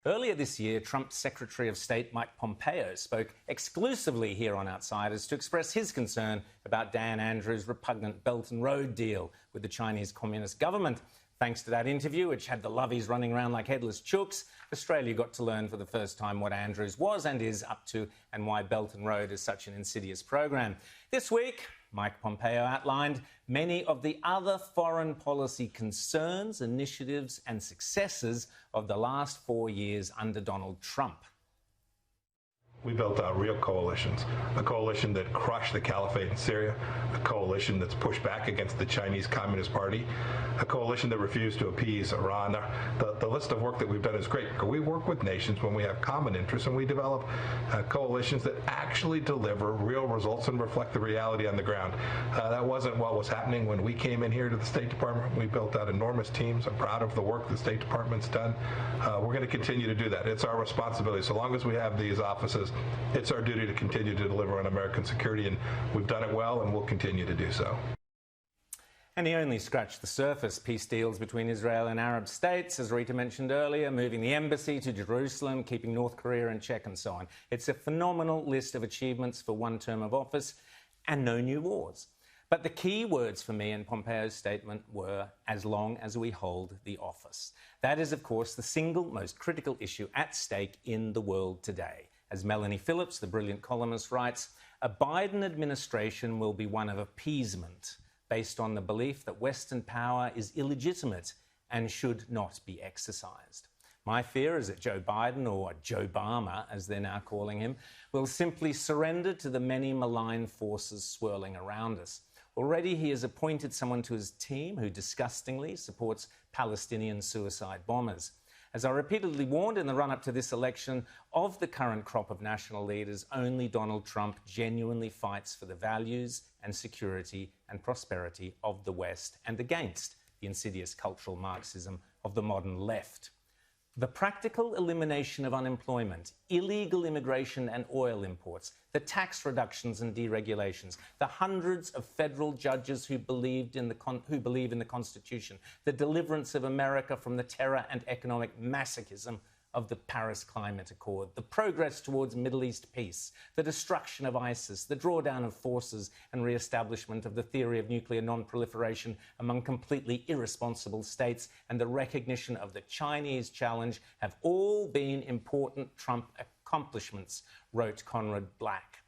Earlier this year, Trump's Secretary of State Mike Pompeo spoke exclusively here on Outsiders to express his concern about Dan Andrews' repugnant Belt and Road deal with the Chinese Communist government. Thanks to that interview, which had the lovies running around like headless chooks, Australia got to learn for the first time what Andrews was and is up to and why Belt and Road is such an insidious program. This week, Mike Pompeo outlined many of the other foreign policy concerns, initiatives and successes of the last 4 years under Donald Trump. We built out real coalitions, a coalition that crushed the caliphate in Syria, a coalition that's pushed back against the Chinese Communist Party, a coalition that refused to appease Iran. The list of work that we've done is great. We work with nations when we have common interests, and we develop coalitions that actually deliver real results and reflect the reality on the ground. That wasn't what was happening when we came in here to the State Department. We built out enormous teams. I'm proud of the work the State Department's done. We're going to continue to do that. It's our responsibility. So long as we have these offices, it's our duty to continue to deliver on American security, and we've done it well, and we'll continue to do so. And he only scratched the surface. Peace deals between Israel and Arab states, as Rita mentioned earlier, moving the embassy to Jerusalem, keeping North Korea in check and so on. It's a phenomenal list of achievements for one term of office and no new wars. But the key words for me in Pompeo's statement were, as long as we hold the office. That is, of course, the single most critical issue at stake in the world today. As Melanie Philip, the brilliant columnist, writes, a Biden administration will be one of appeasement, based on the belief that Western power is illegitimate and should not be exercised. My fear is that Joe Biden, or Joe Obama, as they're now calling him, will simply surrender to the many malign forces swirling around us. Already he has appointed someone to his team who disgustingly supports Palestinian suicide bombers. As I repeatedly warned in the run-up to this election, of the current crop of national leaders, only Donald Trump genuinely fights for the values and security and prosperity of the West and against the insidious cultural Marxism of the modern left. The practical elimination of unemployment, illegal immigration and oil imports, the tax reductions and deregulations, the hundreds of federal judges who believe in the Constitution, the deliverance of America from the terror and economic masochism of the Paris Climate Accord, the progress towards Middle East peace, the destruction of ISIS, the drawdown of forces and re-establishment of the theory of nuclear non-proliferation among completely irresponsible states, and the recognition of the Chinese challenge have all been important Trump accomplishments, wrote Conrad Black.